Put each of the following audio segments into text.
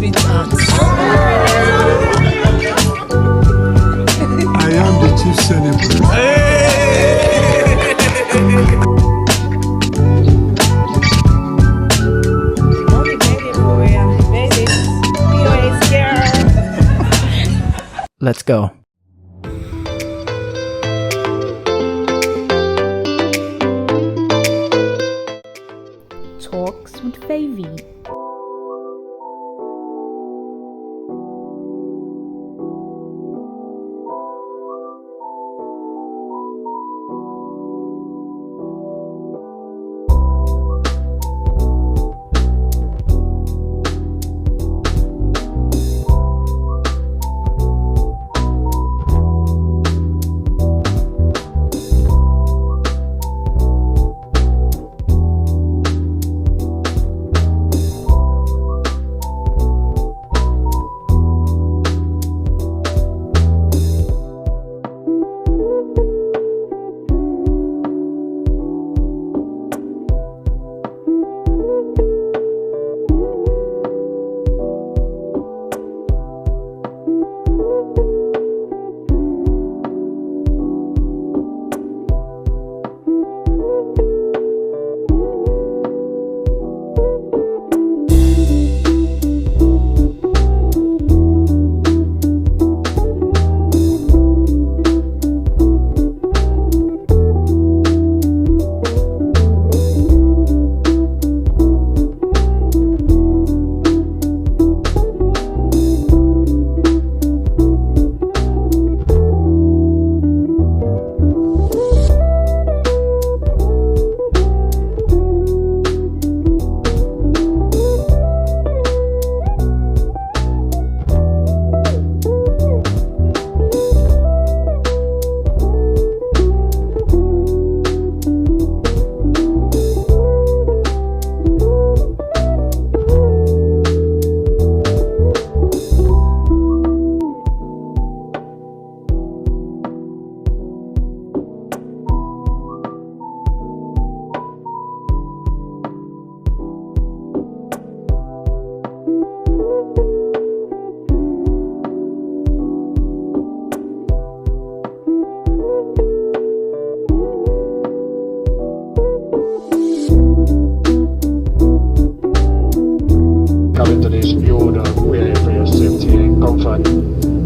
sweetheart. I am the chief celebrant. Mommy made it for you. Made it. POA's girl. Let's go. Talks with Favy.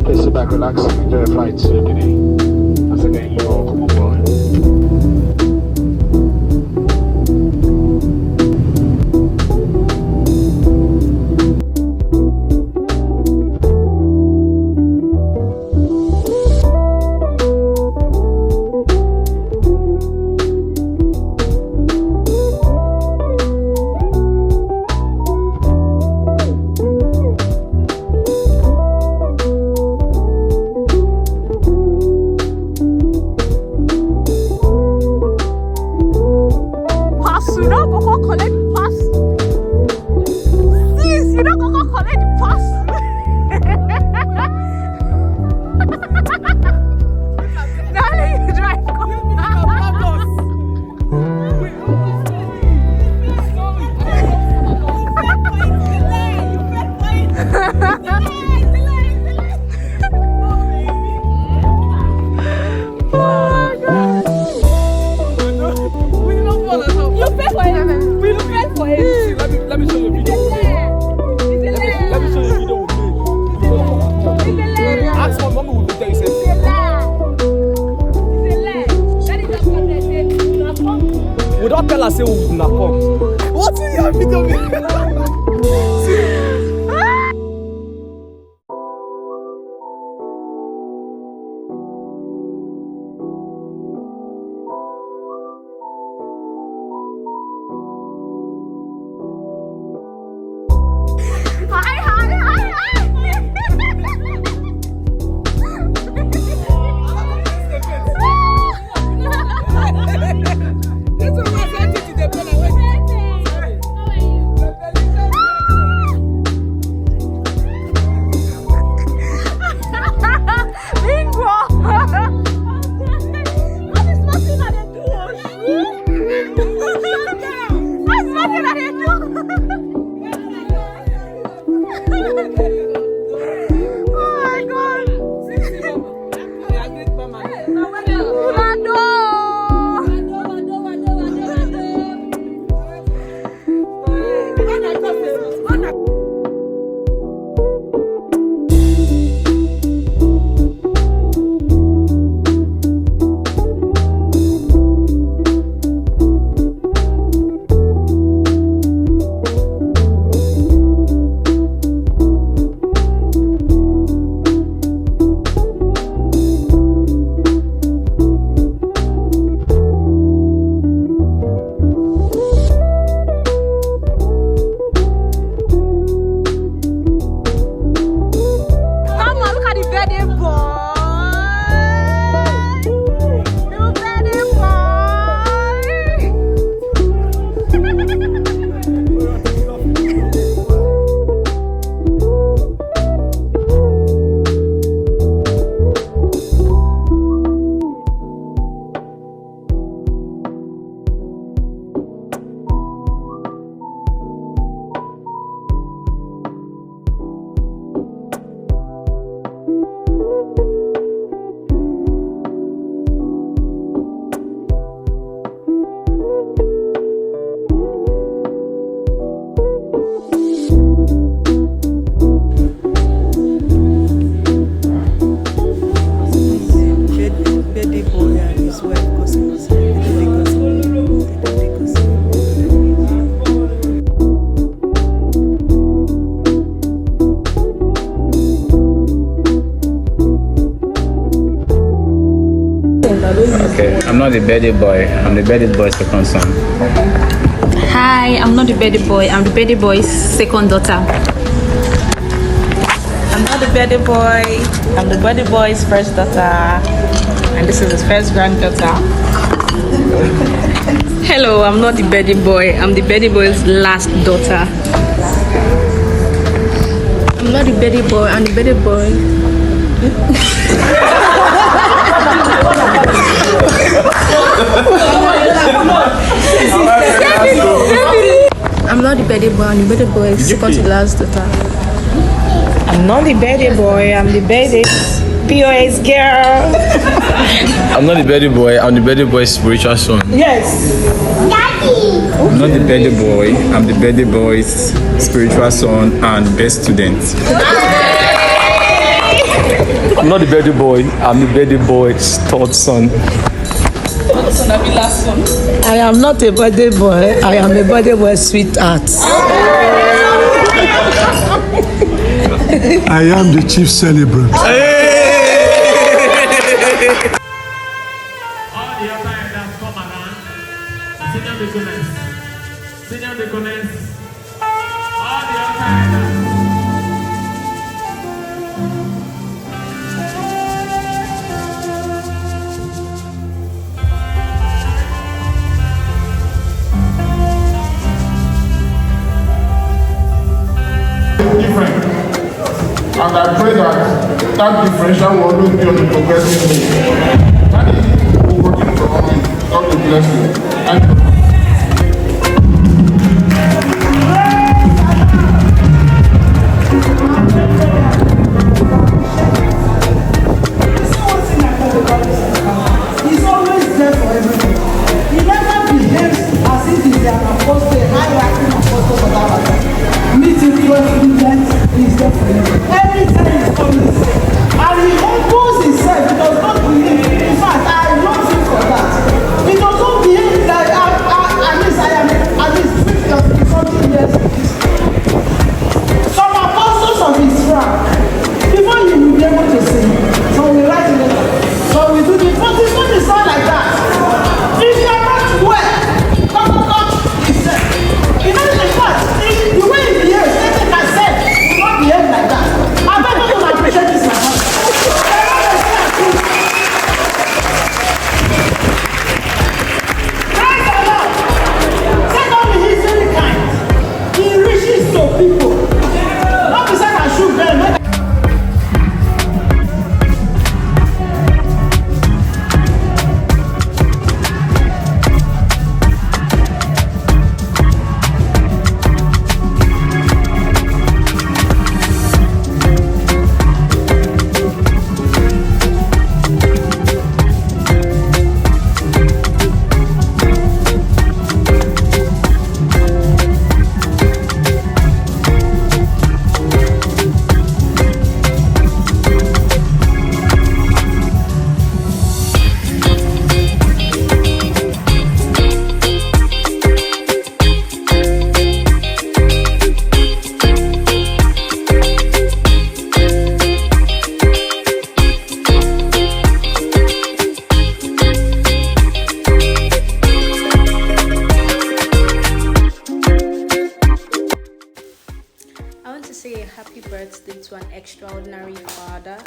Please sit back, relax, and enjoy the flight to Guinea. Once again, you all come on board. Okay, I'm not the birthday boy. I'm the birthday boy's second son. Hi, I'm not the birthday boy. I'm the birthday boy's second daughter. I'm not the birthday boy. I'm the birthday boy's first daughter. And this is his first granddaughter. Hello, I'm not the birthday boy. I'm the birthday boy's last daughter. I'm not the birthday boy. I'm the birthday boy. I'm not the birthday boy. I'm the birthday boy's second to last daughter. I'm not the birthday boy. I'm the birthday's POS girl. I'm not the birthday boy. I'm the birthday boy's spiritual son. Yes. I'm not the birthday boy. I'm the birthday boy's spiritual son and best student. I'm not the birthday boy. I'm the birthday boy's third son. I am not a birthday boy. I am a birthday boy's sweetheart. I am the chief celebrant. All the other elders come around. Senior deaconess. Senior deaconess. All the other elders. Different. And I pray that that differential will always be on the progressive way. That is working for me. God will bless you. Thank you. He's always there for everything. He never behaves as if he's an apostle, a high-ranking apostle for that matter. Meeting 12 students, he's there for you. Every time he's coming, and he humbles himself, he does not believe. In fact, I love him for that. He does not behave like at least I am at least 50 or something years. Some apostles of his rank, before you will be able to sing, so we write it. So we do the but it's not like that. If you are not well, God is there. You know the fact, the way he behaves, everything I said, will not behave like that. I bet you will appreciate this my heart. Praise the Lord. Secondly, he's very kind. He reaches to people. Not to say I should them. I want to say a happy birthday to an extraordinary father.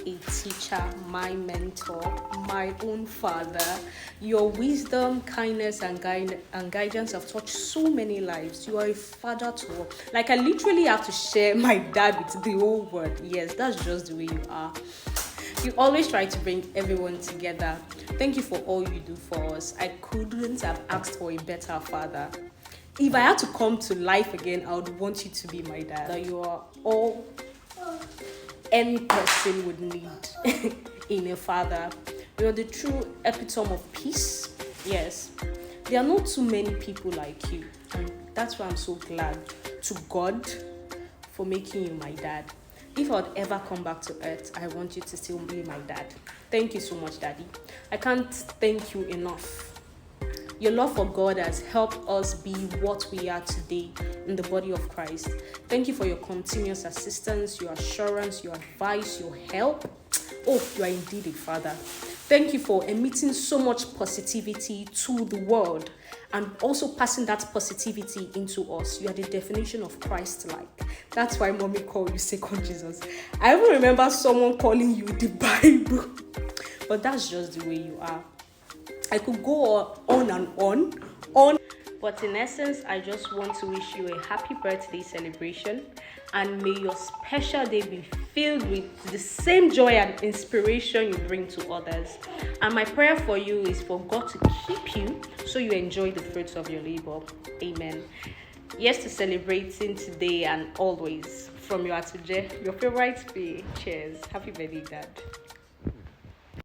a teacher, my mentor, my own father. Your wisdom, kindness, and guidance have touched so many lives. You are a father to all. Like, I literally have to share my dad with the whole world. Yes, that's just the way you are. You always try to bring everyone together. Thank you for all you do for us. I couldn't have asked for a better father. If I had to come to life again, I would want you to be my dad. That you are all any person would need in a father. You are the true epitome of peace. Yes, there are not too many people like you, and that's why I'm so glad to God for making you my dad. If I'd ever come back to earth, I want you to still be my dad. Thank you so much, Daddy. I can't thank you enough. Your love for God has helped us be what we are today in the body of Christ. Thank you for your continuous assistance, your assurance, your advice, your help. Oh, you are indeed a father. Thank you for emitting so much positivity to the world and also passing that positivity into us. You are the definition of Christ-like. That's why mommy called you Second Jesus. I even remember someone calling you the Bible. But that's just the way you are. I could go on and on. But in essence, I just want to wish you a happy birthday celebration, and may your special day be filled with the same joy and inspiration you bring to others. And my prayer for you is for God to keep you so you enjoy the fruits of your labor. Amen. Yes to celebrating today and always. From your Atuje, your favorite day. Cheers. Happy birthday, Dad.